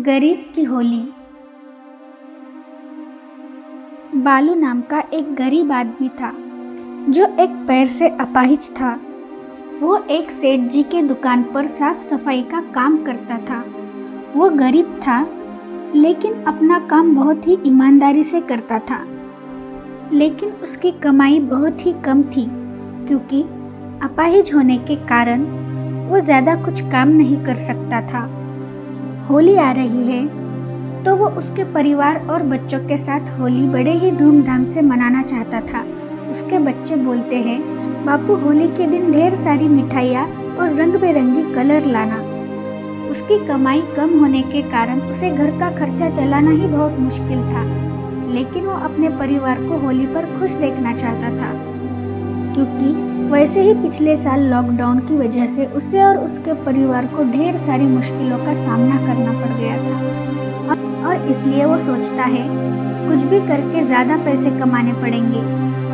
गरीब की होली। बालू नाम का एक गरीब आदमी था जो एक पैर से अपाहिज था। वो एक सेठ जी के दुकान पर साफ सफाई का काम करता था। वो गरीब था लेकिन अपना काम बहुत ही ईमानदारी से करता था, लेकिन उसकी कमाई बहुत ही कम थी क्योंकि अपाहिज होने के कारण वो ज़्यादा कुछ काम नहीं कर सकता था। होली आ रही है तो वो उसके परिवार और बच्चों के साथ होली बड़े ही धूमधाम से मनाना चाहता था। उसके बच्चे बोलते हैं, बापू होली के दिन ढेर सारी मिठाइयाँ और रंग बिरंगी कलर लाना। उसकी कमाई कम होने के कारण उसे घर का खर्चा चलाना ही बहुत मुश्किल था, लेकिन वो अपने परिवार को होली पर खुश देखना चाहता था क्योंकि वैसे ही पिछले साल लॉकडाउन की वजह से उसे और उसके परिवार को ढेर सारी मुश्किलों का सामना करना पड़ गया था और इसलिए वो सोचता है कुछ भी करके ज़्यादा पैसे कमाने पड़ेंगे।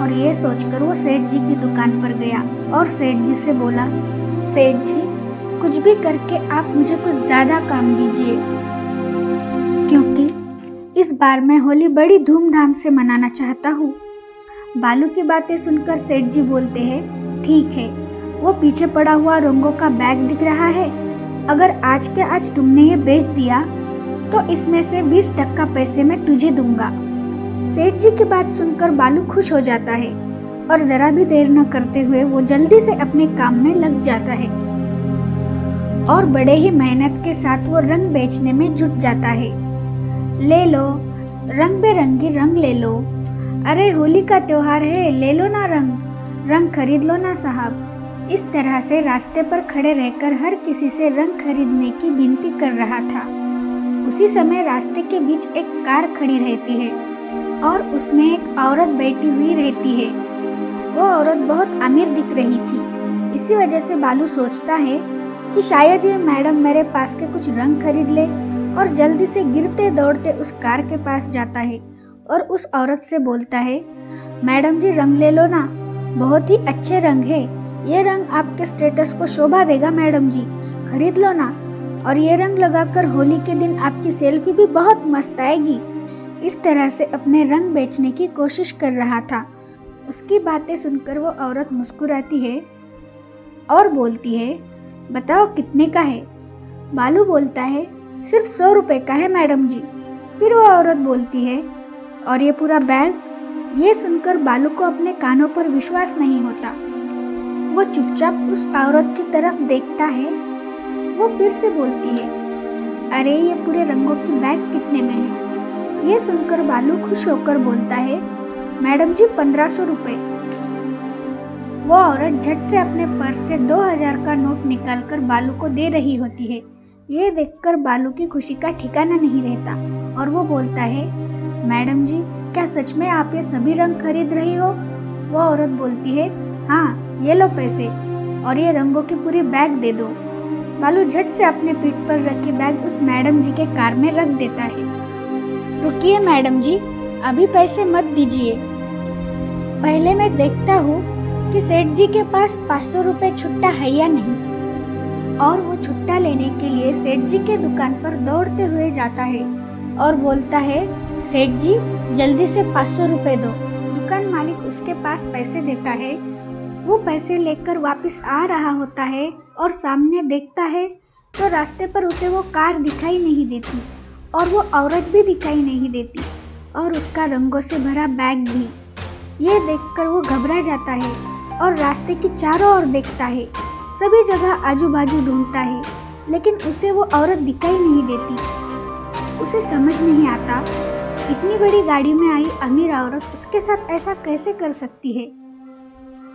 और ये सोचकर वो सेठ जी की दुकान पर गया और सेठ जी से बोला, सेठ जी कुछ भी करके आप मुझे कुछ ज़्यादा काम दीजिए क्योंकि इस बार मैं होली बड़ी धूमधाम से मनाना चाहता हूँ। बालू की बातें सुनकर सेठ जी बोलते हैं, ठीक है, वो पीछे पड़ा हुआ रंगों का बैग दिख रहा है, अगर आज के आज तुमने ये बेच दिया तो इसमें से 20% पैसे मैं तुझे दूंगा। सेठ जी की बात सुनकर बालू खुश हो जाता है और जरा भी देर न करते हुए वो जल्दी से अपने काम में लग जाता है और बड़े ही मेहनत के साथ वो रंग बेचने में जुट जाता है। ले लो रंग बेरंगी रंग ले लो, अरे होली का त्योहार है, ले लो ना रंग खरीद लो ना साहब। इस तरह से रास्ते पर खड़े रहकर हर किसी से रंग खरीदने की विनती कर रहा था। उसी समय रास्ते के बीच एक कार खड़ी रहती है और उसमें एक औरत बैठी हुई रहती है। वो औरत बहुत अमीर दिख रही थी। इसी वजह से बालू सोचता है कि शायद ये मैडम मेरे पास के कुछ रंग खरीद ले और जल्दी से गिरते दौड़ते उस कार के पास जाता है और उस औरत से बोलता है, मैडम जी रंग ले लो ना, बहुत ही अच्छे रंग है, ये रंग आपके स्टेटस को शोभा देगा मैडम जी, खरीद लो ना। और ये रंग लगाकर होली के दिन आपकी सेल्फी भी बहुत मस्त आएगी। इस तरह से अपने रंग बेचने की कोशिश कर रहा था। उसकी बातें सुनकर वो औरत मुस्कुराती है और बोलती है, बताओ कितने का है। बालू बोलता है, सिर्फ 100 रुपए का है मैडम जी। फिर वो औरत बोलती है, और ये पूरा बैग। ये सुनकर बालू को अपने कानों पर विश्वास नहीं होता। वो चुपचाप उस औरत की तरफ देखता है। वो फिर से बोलती है, अरे ये पूरे रंगों की बैग कितने में है। ये सुनकर बालू खुश होकर बोलता है, मैडम जी 1500 रुपए। वो औरत झट से अपने पर्स से 2000 का नोट निकालकर बालू को दे रही होती है। ये देखकर बालू की खुशी का ठिकाना नहीं रहता और वो बोलता है, मैडम जी क्या सच में आप ये सभी रंग खरीद रही हो। वो औरत बोलती है, हाँ ये लो पैसे और ये रंगों की पूरी बैग दे दो। बालू झट से अपने पीठ पर रखी बैग उस मैडम जी के कार में रख देता है। रुकिए मैडम जी, अभी पैसे मत दीजिए, पहले मैं देखता हूँ कि सेठ जी के पास 500 रुपए छुट्टा है या नहीं। और वो छुट्टा लेने के लिए सेठ जी के दुकान पर दौड़ते हुए जाता है और बोलता है, सेठ जी जल्दी से 500 रुपए दो। दुकान मालिक उसके पास पैसे देता है। वो पैसे लेकर वापस आ रहा होता है और सामने देखता है तो रास्ते पर उसे वो कार दिखाई नहीं देती और वो औरत भी दिखाई नहीं देती और उसका रंगों से भरा बैग भी। ये देखकर वो घबरा जाता है और रास्ते की चारों ओर देखता है, सभी जगह आजू बाजू ढूंढता है, लेकिन उसे वो औरत दिखाई नहीं देती। उसे समझ नहीं आता इतनी बड़ी गाड़ी में आई अमीर औरत उसके साथ ऐसा कैसे कर सकती है।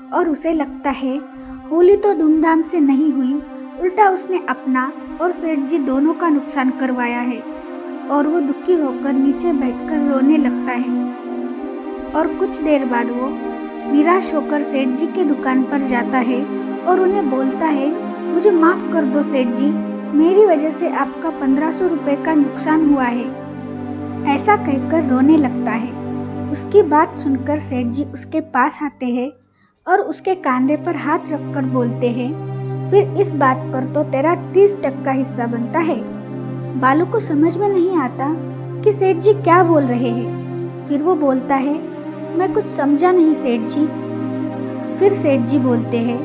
और उसे लगता है होली तो धूमधाम से नहीं हुई, उल्टा उसने अपना और सेठ जी दोनों का नुकसान करवाया है। और वो दुखी होकर नीचे बैठकर रोने लगता है। और कुछ देर बाद वो निराश होकर सेठ जी की दुकान पर जाता है और उन्हें बोलता है, मुझे माफ कर दो सेठ जी, मेरी वजह से आपका 1500 रुपए का नुकसान हुआ है। ऐसा कहकर रोने लगता है। उसकी बात सुनकर सेठ जी उसके पास आते हैं और उसके कंधे पर हाथ रखकर बोलते हैं, फिर इस बात पर तो तेरा 30% हिस्सा बनता है। बालू को समझ में नहीं आता कि सेठ जी क्या बोल रहे हैं। फिर वो बोलता है, मैं कुछ समझा नहीं सेठ जी। फिर सेठ जी बोलते हैं,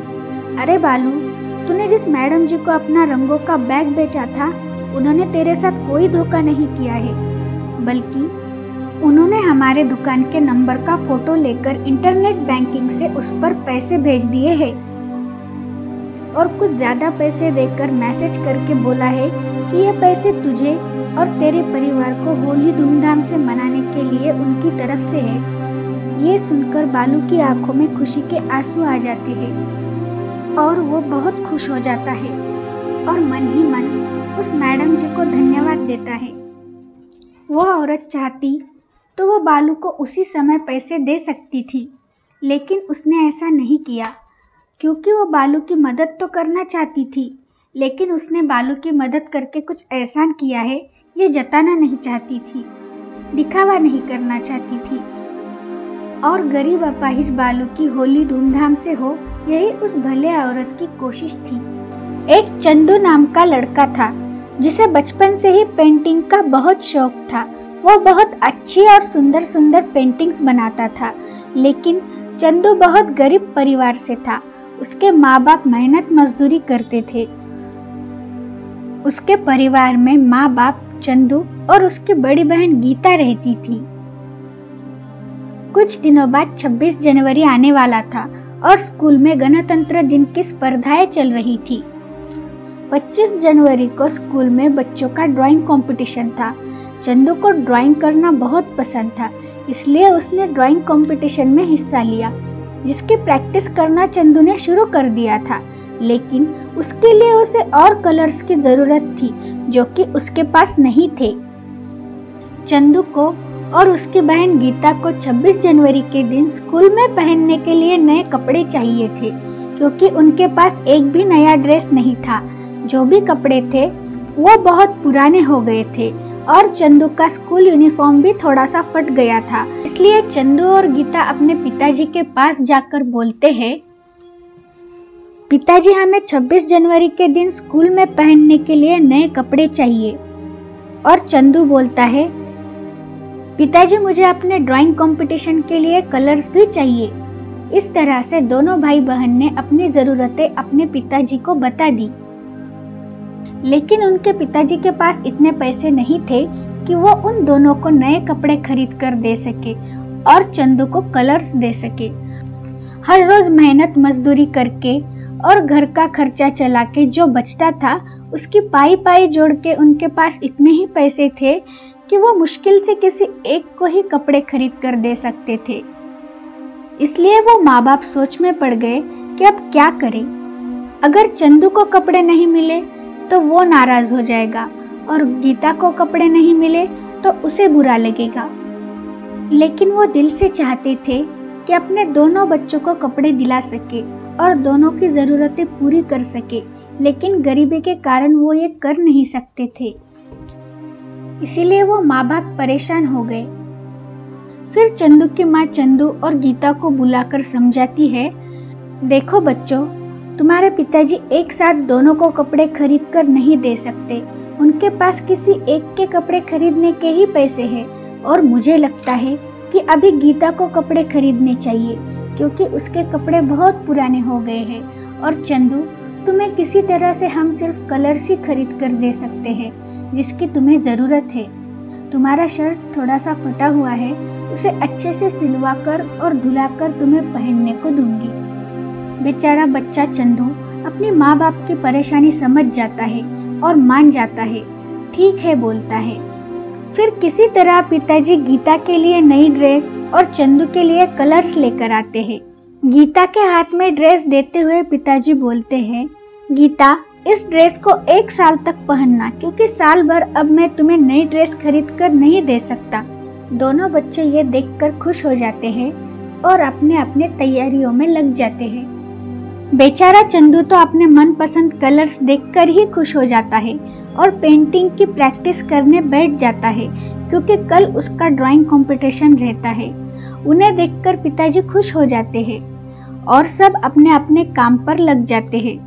अरे बालू, तूने जिस मैडम जी को अपना रंगों का बैग बेचा था, उन्होंने तेरे साथ कोई धोखा नहीं किया है, बल्कि उन्होंने हमारे दुकान के नंबर का फोटो लेकर इंटरनेट बैंकिंग से उस पर पैसे भेज दिए हैं और कुछ ज्यादा पैसे देकर मैसेज करके बोला है कि ये पैसे तुझे और तेरे परिवार को होली धूमधाम से मनाने के लिए उनकी तरफ से है। ये सुनकर बालू की आंखों में खुशी के आंसू आ जाते हैं और वो बहुत खुश हो जाता है और मन ही मन उस मैडम जी को धन्यवाद देता है। वो औरत चाहती तो वो बालू को उसी समय पैसे दे सकती थी, लेकिन उसने ऐसा नहीं किया क्योंकि वो बालू की मदद तो करना चाहती थी, लेकिन उसने बालू की मदद करके कुछ एहसान किया है ये जताना नहीं चाहती थी, दिखावा नहीं करना चाहती थी। और गरीब अपाहिज बालू की होली धूमधाम से हो, यही उस भले औरत की कोशिश थी। एक चंदू नाम का लड़का था जिसे बचपन से ही पेंटिंग का बहुत शौक था। वो बहुत अच्छी और सुंदर सुंदर पेंटिंग्स बनाता था, लेकिन चंदू बहुत गरीब परिवार से था। उसके माँ बाप मेहनत मजदूरी करते थे। उसके परिवार में माँ बाप, चंदू और उसकी बड़ी बहन गीता रहती थी। कुछ दिनों बाद 26 जनवरी आने वाला था और स्कूल में गणतंत्र दिन की स्पर्धाएं चल रही थी। 25 जनवरी को स्कूल में बच्चों का ड्राइंग कंपटीशन था। चंदू को ड्राइंग करना बहुत पसंद था, इसलिए उसने ड्राइंग कंपटीशन में हिस्सा लिया, जिसकी प्रैक्टिस करना चंदू ने शुरू कर दिया था। लेकिन उसके लिए उसे और कलर्स की जरूरत थी जो कि उसके पास नहीं थे। चंदू को और उसकी बहन गीता को 26 जनवरी के दिन स्कूल में पहनने के लिए नए कपड़े चाहिए थे, क्योंकि उनके पास एक भी नया ड्रेस नहीं था। जो भी कपड़े थे वो बहुत पुराने हो गए थे और चंदू का स्कूल यूनिफॉर्म भी थोड़ा सा फट गया था। इसलिए चंदू और गीता अपने पिताजी के पास जाकर बोलते हैं, पिताजी, हमें 26 जनवरी के दिन स्कूल में पहनने के लिए नए कपड़े चाहिए। और चंदू बोलता है, पिताजी, मुझे अपने ड्राइंग कंपटीशन के लिए कलर्स भी चाहिए। इस तरह से दोनों भाई बहन ने अपनी जरूरतें अपने पिताजी को बता दी, लेकिन उनके पिताजी के पास इतने पैसे नहीं थे कि वो उन दोनों को नए कपड़े खरीद कर दे सके और चंदू को कलर्स दे सके। हर रोज मेहनत मजदूरी करके और घर का खर्चा चला के जो बचता था, उसकी पाई पाई जोड़ के उनके पास इतने ही पैसे थे कि वो मुश्किल से किसी एक को ही कपड़े खरीद कर दे सकते थे। इसलिए वो माँ बाप सोच में पड़ गए कि अब क्या करें। अगर चंदू को कपड़े नहीं मिले तो वो नाराज हो जाएगा और गीता को कपड़े नहीं मिले तो उसे बुरा लगेगा। लेकिन वो दिल से चाहते थे कि अपने दोनों बच्चों को कपड़े दिला सके और दोनों की जरूरतें पूरी कर सके, लेकिन गरीबी के कारण वो ये कर नहीं सकते थे। इसीलिए वो माँ बाप परेशान हो गए। फिर चंदू की माँ चंदू और गीता को बुलाकर समझाती है, देखो बच्चों, तुम्हारे पिताजी एक साथ दोनों को कपड़े खरीद कर नहीं दे सकते। उनके पास किसी एक के कपड़े खरीदने के ही पैसे हैं और मुझे लगता है कि अभी गीता को कपड़े खरीदने चाहिए, क्योंकि उसके कपड़े बहुत पुराने हो गए हैं। और चंदू, तुम्हें किसी तरह से हम सिर्फ कलर्स ही खरीद कर दे सकते हैं जिसकी तुम्हें ज़रूरत है। तुम्हारा शर्ट थोड़ा सा फटा हुआ है, उसे अच्छे से सिलवा कर और धुलाकर तुम्हें पहनने को दूंगी। बेचारा बच्चा चंदू अपनी माँ बाप की परेशानी समझ जाता है और मान जाता है, ठीक है बोलता है। फिर किसी तरह पिताजी गीता के लिए नई ड्रेस और चंदू के लिए कलर्स लेकर आते हैं। गीता के हाथ में ड्रेस देते हुए पिताजी बोलते हैं, गीता, इस ड्रेस को 1 साल तक पहनना, क्योंकि साल भर अब मैं तुम्हें नई ड्रेस खरीद कर नहीं दे सकता। दोनों बच्चे ये देखकर खुश हो जाते हैं और अपने अपने तैयारियों में लग जाते हैं। बेचारा चंदू तो अपने मनपसंद कलर्स देखकर ही खुश हो जाता है और पेंटिंग की प्रैक्टिस करने बैठ जाता है, क्योंकि कल उसका ड्राइंग कंपटीशन रहता है। उन्हें देखकर पिताजी खुश हो जाते हैं और सब अपने अपने काम पर लग जाते हैं।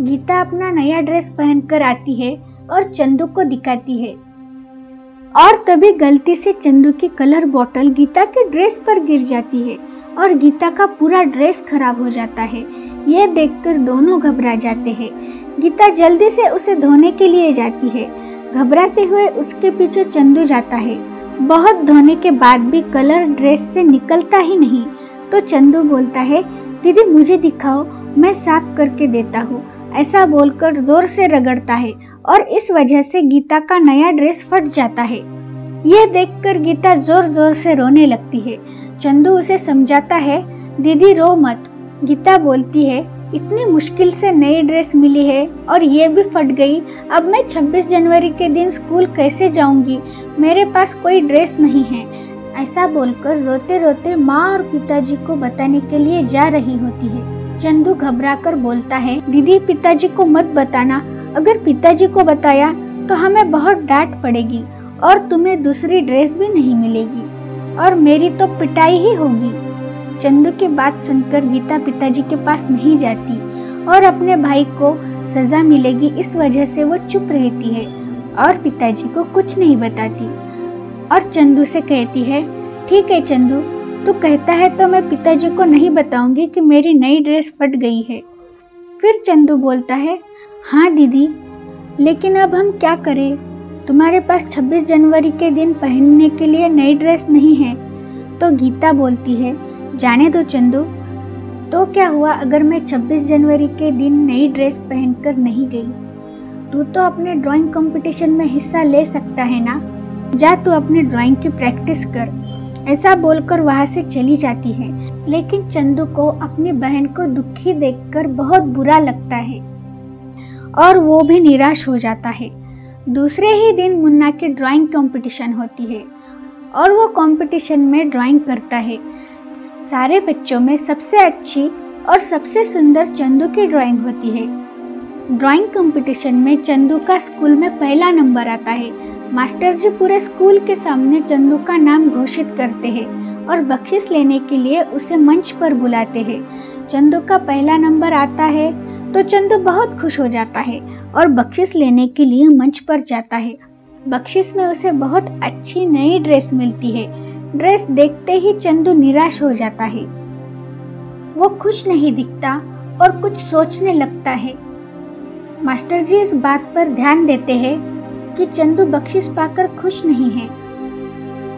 गीता अपना नया ड्रेस पहनकर आती है और चंदू को दिखाती है। और तभी गलती से चंदू की कलर बोतल गीता के ड्रेस पर गिर जाती है और गीता का पूरा ड्रेस खराब हो जाता है। यह देखकर दोनों घबरा जाते हैं। गीता जल्दी से उसे धोने के लिए जाती है। घबराते हुए उसके पीछे चंदू जाता है। बहुत धोने के बाद भी कलर ड्रेस से निकलता ही नहीं, तो चंदू बोलता है, दीदी मुझे दिखाओ, मैं साफ करके देता हूँ। ऐसा बोलकर जोर से रगड़ता है और इस वजह से गीता का नया ड्रेस फट जाता है। यह देखकर गीता जोर जोर से रोने लगती है। चंदू उसे समझाता है, दीदी रो मत। गीता बोलती है, इतनी मुश्किल से नई ड्रेस मिली है और ये भी फट गई। अब मैं 26 जनवरी के दिन स्कूल कैसे जाऊंगी? मेरे पास कोई ड्रेस नहीं है। ऐसा बोलकर रोते रोते माँ और पिताजी को बताने के लिए जा रही होती है। चंदू घबराकर बोलता है, दीदी पिताजी को मत बताना। अगर पिताजी को बताया तो हमें बहुत डांट पड़ेगी और तुम्हें दूसरी ड्रेस भी नहीं मिलेगी और मेरी तो पिटाई ही होगी। चंदू की बात सुनकर गीता पिताजी के पास नहीं जाती और अपने भाई को सजा मिलेगी इस वजह से वो चुप रहती है और पिताजी को कुछ नहीं बताती और चंदू से कहती है, ठीक है चंदू, तू कहता है तो मैं पिताजी को नहीं बताऊंगी कि मेरी नई ड्रेस फट गई है। फिर चंदू बोलता है, हाँ दीदी, लेकिन अब हम क्या करें? तुम्हारे पास 26 जनवरी के दिन पहनने के लिए नई ड्रेस नहीं है। तो गीता बोलती है, जाने दो चंदू, तो क्या हुआ अगर मैं 26 जनवरी के दिन नई ड्रेस पहनकर नहीं गई? तू तो अपने ड्राइंग कंपटीशन में हिस्सा ले सकता है ना। जा तू अपनी ड्राइंग की प्रैक्टिस कर। ऐसा बोलकर वहाँ से चली जाती है। लेकिन चंदू को अपनी बहन को दुखी देखकर बहुत बुरा लगता है और वो भी निराश हो जाता है। दूसरे ही दिन मुन्ना की ड्राइंग कंपटीशन होती है और वो कंपटीशन में ड्राइंग करता है। सारे बच्चों में सबसे अच्छी और सबसे सुंदर चंदू की ड्राइंग होती है। ड्राइंग कंपटीशन में चंदू का स्कूल में पहला नंबर आता है। मास्टर जी पूरे स्कूल के सामने चंदू का नाम घोषित करते हैं और बख्शिश लेने के लिए उसे मंच पर बुलाते हैं। चंदू का पहला नंबर आता है तो चंदू बहुत खुश हो जाता है और बख्शिश लेने के लिए मंच पर जाता है। बख्शिश में उसे बहुत अच्छी नई ड्रेस मिलती है। ड्रेस देखते ही चंदू निराश हो जाता है। वो खुश नहीं दिखता और कुछ सोचने लगता है। मास्टर जी इस बात पर ध्यान देते हैं कि चंदू बख्शिश पाकर खुश नहीं है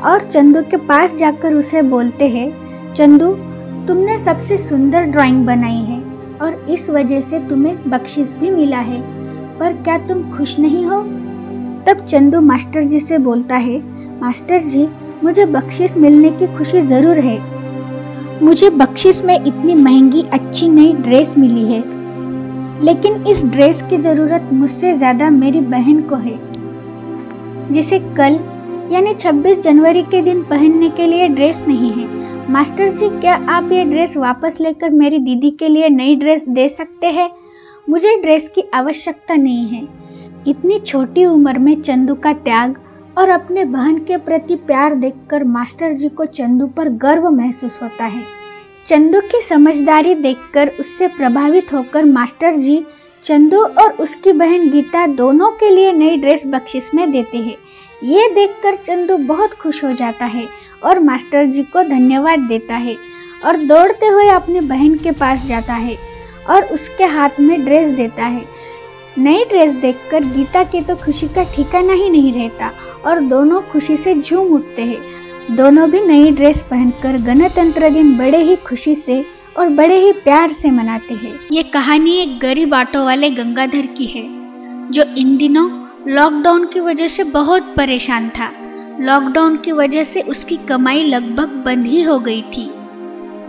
और चंदू के पास जाकर उसे बोलते हैं, चंदू तुमने सबसे सुंदर ड्राइंग बनाई है और इस वजह से तुम्हें बख्शिश भी मिला है, पर क्या तुम खुश नहीं हो? तब चंदू मास्टर जी से बोलता है, मास्टर जी मुझे बख्शिश मिलने की खुशी जरूर है। मुझे बख्शिश में इतनी महंगी अच्छी नई ड्रेस मिली है, लेकिन इस ड्रेस की जरूरत मुझसे ज्यादा मेरी बहन को है, जिसे कल यानी 26 जनवरी के दिन पहनने के लिए ड्रेस नहीं है। मास्टर जी क्या आप ये ड्रेस वापस लेकर मेरी दीदी के लिए नई ड्रेस दे सकते हैं? मुझे ड्रेस की आवश्यकता नहीं है। इतनी छोटी उम्र में चंदू का त्याग और अपने बहन के प्रति प्यार देखकर मास्टर जी को चंदू पर गर्व महसूस होता है। चंदू की समझदारी देखकर उससे प्रभावित होकर मास्टर जी चंदू और उसकी बहन गीता दोनों के लिए नई ड्रेस बख्शिश में देते हैं। ये देखकर चंदू बहुत खुश हो जाता है और मास्टर जी को धन्यवाद देता है और दौड़ते हुए अपनी बहन के पास जाता है और उसके हाथ में ड्रेस देता है। नई ड्रेस देखकर गीता की तो खुशी का ठिकाना ही नहीं रहता और दोनों खुशी से झूम उठते हैं। दोनों भी नई ड्रेस पहनकर गणतंत्र दिन बड़े ही खुशी से और बड़े ही प्यार से मनाते हैं। ये कहानी एक गरीब ऑटो वाले गंगाधर की है, जो इन दिनों लॉकडाउन की वजह से बहुत परेशान था। लॉकडाउन की वजह से उसकी कमाई लगभग बंद ही हो गई थी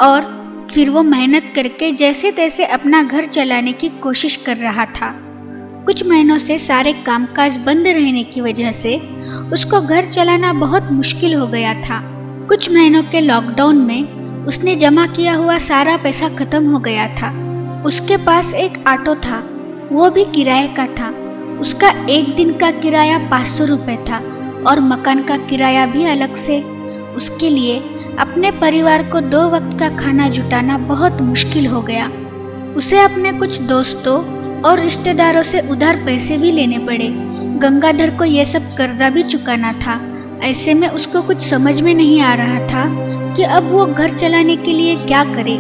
और फिर वो मेहनत करके जैसे तैसे अपना घर चलाने की कोशिश कर रहा था। कुछ महीनों से सारे कामकाज बंद रहने की वजह से उसको घर चलाना बहुत मुश्किल हो गया था। कुछ महीनों के लॉकडाउन में उसने जमा किया हुआ सारा पैसा खत्म हो गया था। उसके पास एक ऑटो था, वो भी किराए का था। उसका एक दिन का किराया 500 रुपये था और मकान का किराया भी अलग से। उसके लिए अपने परिवार को 2 वक्त का खाना जुटाना बहुत मुश्किल हो गया। उसे अपने कुछ दोस्तों और रिश्तेदारों से उधार पैसे भी लेने पड़े, गंगाधर को ये सब कर्जा भी चुकाना था। ऐसे में उसको कुछ समझ में नहीं आ रहा था कि अब वो घर चलाने के लिए क्या करे।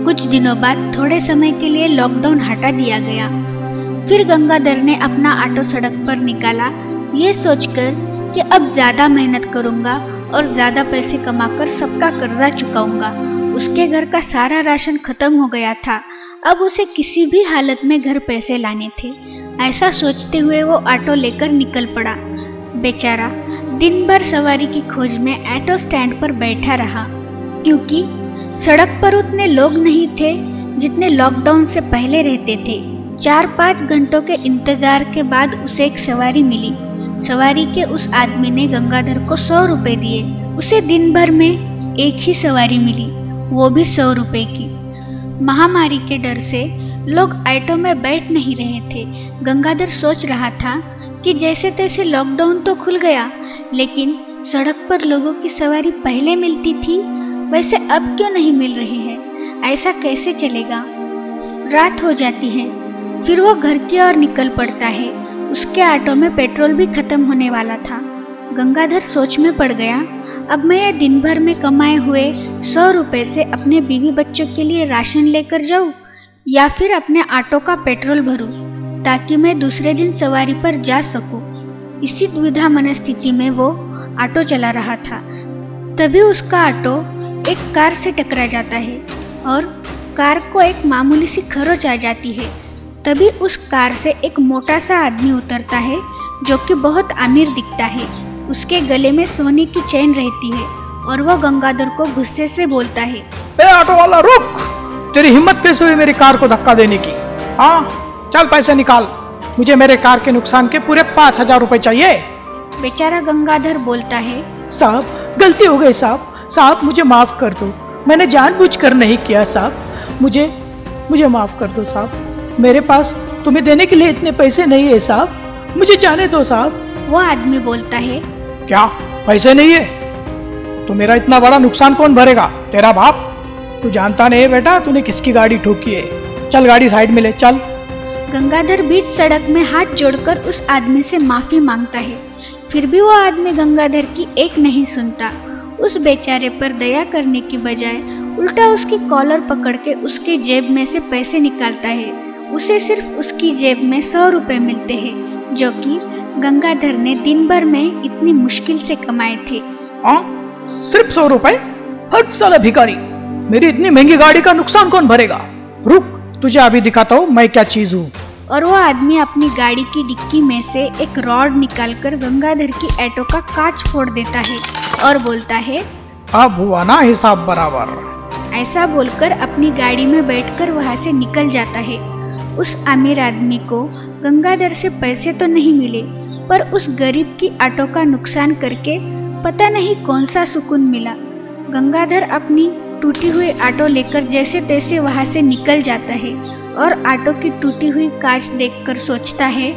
कुछ दिनों बाद थोड़े समय के लिए लॉकडाउन हटा दिया गया। फिर गंगाधर ने अपना ऑटो सड़क पर निकाला, ये सोचकर कि अब ज्यादा मेहनत करूंगा और ज्यादा पैसे कमाकर सबका कर्जा चुकाऊंगा। उसके घर का सारा राशन खत्म हो गया था, अब उसे किसी भी हालत में घर पैसे लाने थे। ऐसा सोचते हुए वो ऑटो लेकर निकल पड़ा। बेचारा दिन भर सवारी की खोज में ऑटो स्टैंड पर बैठा रहा, क्योंकि सड़क पर उतने लोग नहीं थे जितने लॉकडाउन से पहले रहते थे। 4-5 घंटों के इंतजार के बाद उसे एक सवारी मिली। सवारी के उस आदमी ने गंगाधर को 100 रुपए दिए। उसे दिन भर में एक ही सवारी मिली, वो भी 100 रुपए की। महामारी के डर से लोग ऑटो में बैठ नहीं रहे थे। गंगाधर सोच रहा था कि जैसे तैसे लॉकडाउन तो खुल गया, लेकिन सड़क पर लोगों की सवारी पहले मिलती थी, वैसे अब क्यों नहीं मिल रही है? ऐसा कैसे चलेगा? रात हो जाती है, फिर वो घर की ओर निकल पड़ता है। उसके ऑटो में पेट्रोल भी खत्म होने वाला था। गंगाधर सोच में पड़ गया, अब मैं ये दिन भर में कमाए हुए 100 रुपए से अपने बीवी बच्चों के लिए राशन लेकर जाऊं या फिर अपने ऑटो का पेट्रोल भरूं, ताकि मैं दूसरे दिन सवारी पर जा सकूं। इसी द्विधा मनस्थिति में वो ऑटो चला रहा था। तभी उसका ऑटो एक कार से टकरा जाता है और कार को एक मामूली सी खरोंच आ जाती है। तभी उस कार से एक मोटा सा आदमी उतरता है जो कि बहुत अमीर दिखता है। उसके गले में सोने की चेन रहती है और वो गंगाधर को गुस्से से बोलता है, ए ऑटो वाला रुक! तेरी हिम्मत कैसे हुई मेरी कार को धक्का देने की? हाँ, चल पैसे निकाल, मुझे मेरे कार के नुकसान के पूरे 5000 रुपए चाहिए। बेचारा गंगाधर बोलता है, साहब गलती हो गई साहब मुझे माफ कर दो, मैंने जानबूझकर नहीं किया साहब, मुझे माफ कर दो साहब, मेरे पास तुम्हें देने के लिए इतने पैसे नहीं है साहब, मुझे जाने दो साहब। वो आदमी बोलता है, क्या पैसे नहीं है? तो मेरा इतना बड़ा नुकसान कौन भरेगा? तेरा बाप? तू जानता नहीं है बेटा तूने किसकी गाड़ी ठोकी है, चल गाड़ी साइड में ले चल। गंगाधर बीच सड़क में हाथ जोड़कर उस आदमी से माफी मांगता है, फिर भी वो आदमी गंगाधर की एक नहीं सुनता। उस बेचारे पर दया करने की बजाय उल्टा उसकी कॉलर पकड़ के उसके जेब में से पैसे निकालता है। उसे सिर्फ उसकी जेब में 100 रुपए मिलते हैं, जो कि गंगाधर ने दिन भर में इतनी मुश्किल से कमाए थे। सिर्फ 100 रुपए? हद साला भिखारी, मेरी इतनी महंगी गाड़ी का नुकसान कौन भरेगा? रुक, तुझे अभी दिखाता हूँ मैं क्या चीज हूँ। और वो आदमी अपनी गाड़ी की डिक्की में से एक रॉड निकालकर गंगाधर की ऑटो का कांच फोड़ देता है और बोलता है, अब हुआ ना हिसाब बराबर। ऐसा बोलकर अपनी गाड़ी में बैठकर वहां से निकल जाता है। उस अमीर आदमी को गंगाधर से पैसे तो नहीं मिले, पर उस गरीब की ऑटो का नुकसान करके पता नहीं कौन सा सुकून मिला। गंगाधर अपनी टूटी हुई ऑटो लेकर जैसे तैसे वहां से निकल जाता है और ऑटो की टूटी हुई कांच देखकर सोचता है,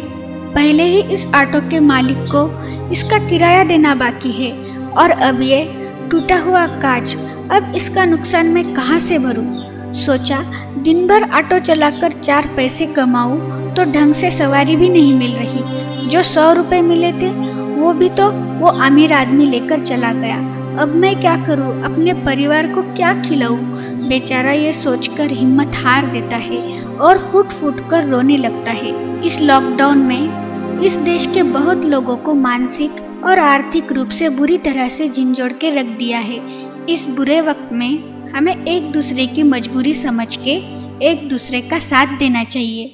पहले ही इस ऑटो के मालिक को इसका किराया देना बाकी है और अब ये टूटा हुआ कांच, अब इसका नुकसान मैं कहाँ से भरूं? सोचा दिन भर ऑटो चलाकर 4 पैसे कमाऊं तो ढंग से सवारी भी नहीं मिल रही। जो 100 रुपए मिले थे वो भी तो वो अमीर आदमी लेकर चला गया। अब मैं क्या करूं? अपने परिवार को क्या खिलाऊं? बेचारा ये सोचकर हिम्मत हार देता है और फुट फुट कर रोने लगता है। इस लॉकडाउन में इस देश के बहुत लोगों को मानसिक और आर्थिक रूप से बुरी तरह से झिंझोड़ के रख दिया है। इस बुरे वक्त में हमें एक दूसरे की मजबूरी समझ के एक दूसरे का साथ देना चाहिए।